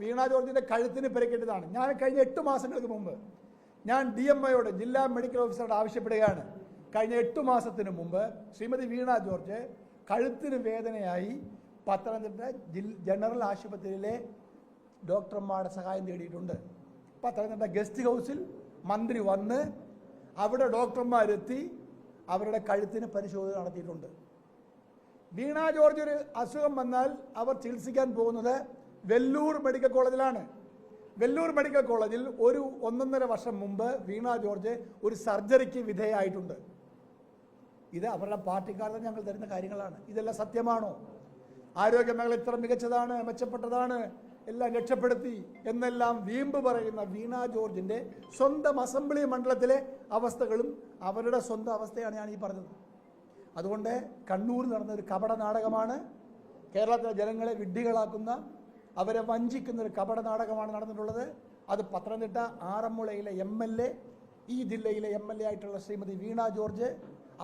വീണ ജോർജിൻ്റെ കഴുത്തിന് പരിക്കേറ്റതാണ്. ഞാൻ കഴിഞ്ഞ 8 മാസങ്ങൾക്ക് മുമ്പ് ഞാൻ DMOയോട്, ജില്ലാ മെഡിക്കൽ ഓഫീസറോട് ആവശ്യപ്പെടുകയാണ്. കഴിഞ്ഞ 8 മാസത്തിന് മുമ്പ് ശ്രീമതി വീണ ജോർജ് കഴുത്തിന് വേദനയായി പത്തനംതിട്ട ജനറൽ ആശുപത്രിയിലെ ഡോക്ടർമാരുടെ സഹായം തേടിയിട്ടുണ്ട്. പത്തനംതിട്ട ഗസ്റ്റ് ഹൗസിൽ മന്ത്രി വന്ന് അവിടെ ഡോക്ടർമാരെത്തി അവരുടെ കഴുത്തിന് പരിശോധന നടത്തിയിട്ടുണ്ട്. വീണ ജോർജ് ഒരു അസുഖം വന്നാൽ അവർ ചികിത്സിക്കാൻ പോകുന്നത് വെല്ലൂർ മെഡിക്കൽ കോളേജിലാണ്. വെല്ലൂർ മെഡിക്കൽ കോളേജിൽ 1.5 വർഷം മുമ്പ് വീണ ജോർജ് ഒരു സർജറിക്ക് വിധേയമായിട്ടുണ്ട്. ഇത് അവരുടെ പാർട്ടിക്കാരുടെ ഞങ്ങൾ തരുന്ന കാര്യങ്ങളാണ്. ഇതെല്ലാം സത്യമാണോ? ആരോഗ്യമേഖല ഇത്ര മികച്ചതാണ്, മെച്ചപ്പെട്ടതാണ്, എല്ലാം രക്ഷപ്പെടുത്തി എന്നെല്ലാം വീമ്പ് പറയുന്ന വീണ ജോർജിൻ്റെ സ്വന്തം അസംബ്ലി മണ്ഡലത്തിലെ അവസ്ഥകളും അവരുടെ സ്വന്തം അവസ്ഥയാണ് ഞാൻ ഈ പറഞ്ഞത്. അതുകൊണ്ട് കണ്ണൂരിൽ നടന്ന ഒരു കപട നാടകമാണ്, കേരളത്തിലെ ജനങ്ങളെ വിഡ്ഢികളാക്കുന്ന, അവരെ വഞ്ചിക്കുന്ന ഒരു കപട നാടകമാണ് നടന്നിട്ടുള്ളത്. അത് പത്തനംതിട്ട ആറന്മുളയിലെ MLA, ഈ ജില്ലയിലെ MLA ആയിട്ടുള്ള ശ്രീമതി വീണ ജോർജ്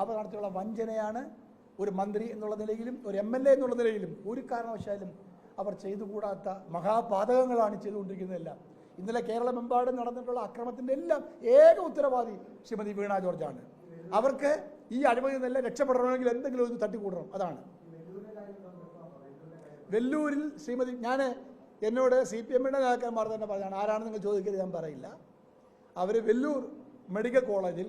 അവർ നടത്തിയുള്ള വഞ്ചനയാണ്. ഒരു മന്ത്രി എന്നുള്ള നിലയിലും ഒരു MLA എന്നുള്ള നിലയിലും ഒരു കാരണവശാലും അവർ ചെയ്തുകൂടാത്ത മഹാപാതകങ്ങളാണ് ചെയ്തുകൊണ്ടിരിക്കുന്നതെല്ലാം. ഇന്നലെ കേരളമെമ്പാടും നടന്നിട്ടുള്ള അക്രമത്തിൻ്റെ എല്ലാം ഏക ഉത്തരവാദി ശ്രീമതി വീണ ജോർജാണ്. അവർക്ക് ഈ അഴിമതിയിൽ നിന്നെല്ലാം രക്ഷപ്പെടണമെങ്കിൽ എന്തെങ്കിലും ഒന്ന് തട്ടിക്കൂടണം. അതാണ് വെല്ലൂരിൽ ശ്രീമതി, എന്നോട് CPM-യുടെ നേതാക്കന്മാർ തന്നെ പറഞ്ഞാണ്, ആരാണെന്ന് നിങ്ങൾ ചോദിക്കരുത്, ഞാൻ പറയില്ല. അവർ വെല്ലൂർ മെഡിക്കൽ കോളേജിൽ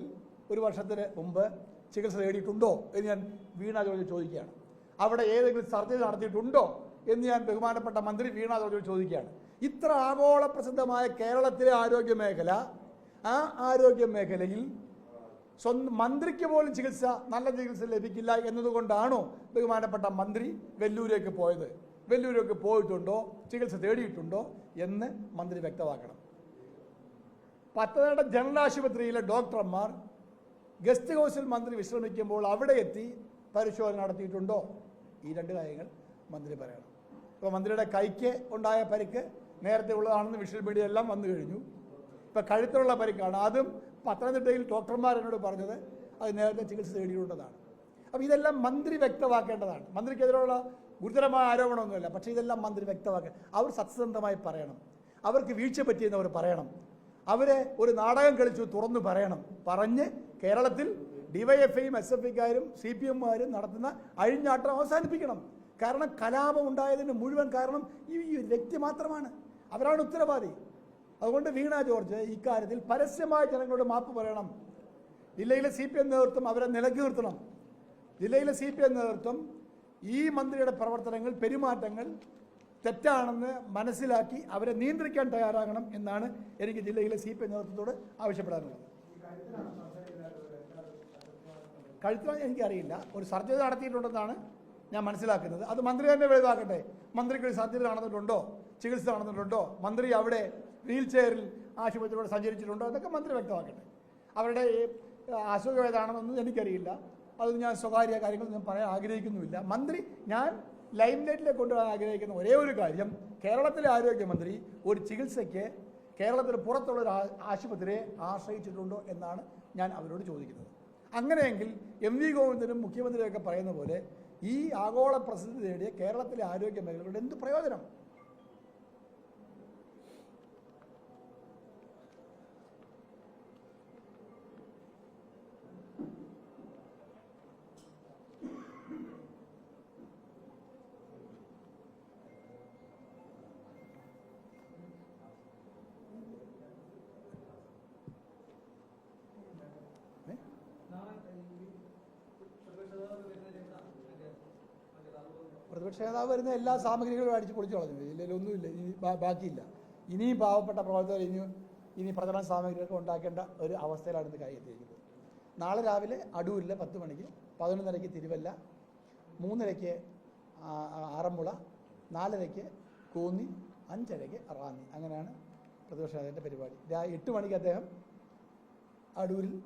1 വർഷത്തിന് മുമ്പ് ചികിത്സ നേടിയിട്ടുണ്ടോ എന്ന് ഞാൻ വീണ ജോർജ് ചോദിക്കുകയാണ്. അവിടെ ഏതെങ്കിലും സർജറി നടത്തിയിട്ടുണ്ടോ എന്ന് ഞാൻ ബഹുമാനപ്പെട്ട മന്ത്രി വീണ ജോർജ് ചോദിക്കുകയാണ്. ഇത്ര ആഗോള പ്രസിദ്ധമായ കേരളത്തിലെ ആരോഗ്യ മേഖല, ആ ആരോഗ്യ മേഖലയിൽ മന്ത്രിക്ക് പോലും നല്ല ചികിത്സ ലഭിക്കില്ല എന്നതുകൊണ്ടാണോ ബഹുമാനപ്പെട്ട മന്ത്രി വെല്ലൂരേക്ക് പോയത്? വെല്ലൂരേക്ക് പോയിട്ടുണ്ടോ, ചികിത്സ തേടിയിട്ടുണ്ടോ എന്ന് മന്ത്രി വ്യക്തമാക്കണം. പത്തനംതിട്ട ജനറൽ ആശുപത്രിയിലെ ഡോക്ടർമാർ ഗസ്റ്റ് ഹൗസിൽ മന്ത്രി വിശ്രമിക്കുമ്പോൾ അവിടെ എത്തി പരിശോധന നടത്തിയിട്ടുണ്ടോ? ഈ 2 കാര്യങ്ങൾ മന്ത്രി പറയണം. ഇപ്പോൾ മന്ത്രിയുടെ കൈക്ക് ഉണ്ടായ പരിക്ക് നേരത്തെ ഉള്ളതാണെന്ന് വിഷ്വൽ മീഡിയ എല്ലാം വന്നു കഴിഞ്ഞു. ഇപ്പോൾ കഴുത്തിലുള്ള പരിക്കാണ്. അതും പത്തനംതിട്ടയിൽ ഡോക്ടർമാർ എന്നോട് പറഞ്ഞത് അത് നേരത്തെ ചികിത്സ തേടിയിട്ടുള്ളതാണ്. അപ്പോൾ ഇതെല്ലാം മന്ത്രി വ്യക്തമാക്കേണ്ടതാണ്. മന്ത്രിക്കെതിരെയുള്ള ഗുരുതരമായ ആരോപണമൊന്നുമില്ല, പക്ഷേ ഇതെല്ലാം മന്ത്രി വ്യക്തമാക്കുക. അവർ സത്യസന്ധമായി പറയണം. അവർക്ക് വീഴ്ച പറ്റിയെന്ന് അവർ പറയണം. അവരെ ഒരു നാടകം കളിച്ചു തുറന്നു പറയണം. പറഞ്ഞ് കേരളത്തിൽ DYFIയും SFIക്കാരും CPM-മാരും നടത്തുന്ന അഴിഞ്ഞാട്ടം അവസാനിപ്പിക്കണം. കാരണം കലാപം ഉണ്ടായതിന് മുഴുവൻ കാരണം ഈ വ്യക്തി മാത്രമാണ്. അവരാണ് ഉത്തരവാദി. അതുകൊണ്ട് വീണ ജോർജ് ഇക്കാര്യത്തിൽ പരസ്യമായ ജനങ്ങളോട് മാപ്പ് പറയണം. ജില്ലയിലെ CPM നേതൃത്വം അവരെ നിലയ്ക്ക് നിർത്തണം. ജില്ലയിലെ CPM നേതൃത്വം ഈ മന്ത്രിയുടെ പ്രവർത്തനങ്ങൾ, പെരുമാറ്റങ്ങൾ തെറ്റാണെന്ന് മനസ്സിലാക്കി അവരെ നിയന്ത്രിക്കാൻ തയ്യാറാകണം എന്നാണ് എനിക്ക് ജില്ലയിലെ CPM നേതൃത്വത്തോട് ആവശ്യപ്പെടാനുള്ളത്. കഴുത്തിലാണ് എനിക്കറിയില്ല, ഒരു സർജറി നടത്തിയിട്ടുണ്ടെന്നാണ് ഞാൻ മനസ്സിലാക്കുന്നത്. അത് മന്ത്രി തന്നെ എഴുതാക്കട്ടെ. മന്ത്രിക്ക് ഒരു സർജറി നടന്നിട്ടുണ്ടോ, ചികിത്സ നടന്നിട്ടുണ്ടോ, മന്ത്രി അവിടെ വീൽ ചെയറിൽ ആശുപത്രിയിലൂടെ സഞ്ചരിച്ചിട്ടുണ്ടോ, എന്നൊക്കെ മന്ത്രി വ്യക്തമാക്കട്ടെ. അവരുടെ അസുഖം ഏതാണെന്നൊന്നും എനിക്കറിയില്ല. അത് ഞാൻ സ്വകാര്യ കാര്യങ്ങൾ ഞാൻ പറയാൻ ആഗ്രഹിക്കുന്നുമില്ല. മന്ത്രി, ഞാൻ ലൈംലൈറ്റിലേക്ക് കൊണ്ടുപോകാൻ ആഗ്രഹിക്കുന്ന ഒരേ ഒരു കാര്യം, കേരളത്തിലെ ആരോഗ്യമന്ത്രി ഒരു ചികിത്സയ്ക്ക് കേരളത്തിന് പുറത്തുള്ള ഒരു ആശുപത്രിയെ ആശ്രയിച്ചിട്ടുണ്ടോ എന്നാണ് ഞാൻ അവരോട് ചോദിക്കുന്നത്. അങ്ങനെയെങ്കിൽ MV ഗോവിന്ദനും മുഖ്യമന്ത്രിയൊക്കെ പറയുന്ന പോലെ ഈ ആഗോള പ്രസിദ്ധി നേടിയ കേരളത്തിലെ ആരോഗ്യ മേഖലകളുടെ എന്ത് പ്രയോജനം? പ്രതിപക്ഷ നേതാവ് വരുന്ന എല്ലാ സാമഗ്രികളും അടിച്ച് പൊളിച്ചു കളഞ്ഞു. ഇതിലൊന്നുമില്ല, ഇനി ബാക്കിയില്ല. ഇനിയും പാവപ്പെട്ട പ്രവർത്തകർ ഇനി പ്രചരണ സാമഗ്രികളൊക്കെ ഉണ്ടാക്കേണ്ട ഒരു അവസ്ഥയിലാണ് ഇത് കൈയെത്തിയിരിക്കുന്നത്. നാളെ രാവിലെ അടൂരിൽ 10 മണിക്ക്, 11:30 തിരുവല്ല, 3:30 ആറന്മുള, 4:30 കോന്നി, 5:30 റാന്നി. അങ്ങനെയാണ് പ്രതിപക്ഷ നേതാവിൻ്റെ പരിപാടി. 8 മണിക്ക് അദ്ദേഹം അടൂരിൽ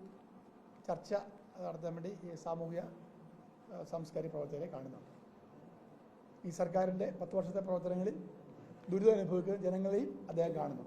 ചർച്ച നടത്താൻ വേണ്ടി ഈ സാമൂഹ്യ സാംസ്കാരിക പ്രവർത്തകരെ കാണുന്നുണ്ട്. ഈ സർക്കാരിൻ്റെ 10 വർഷത്തെ പ്രവർത്തനങ്ങളിൽ ദുരിതം അനുഭവിക്കുന്ന ജനങ്ങളെയും അദ്ദേഹം കാണുന്നു.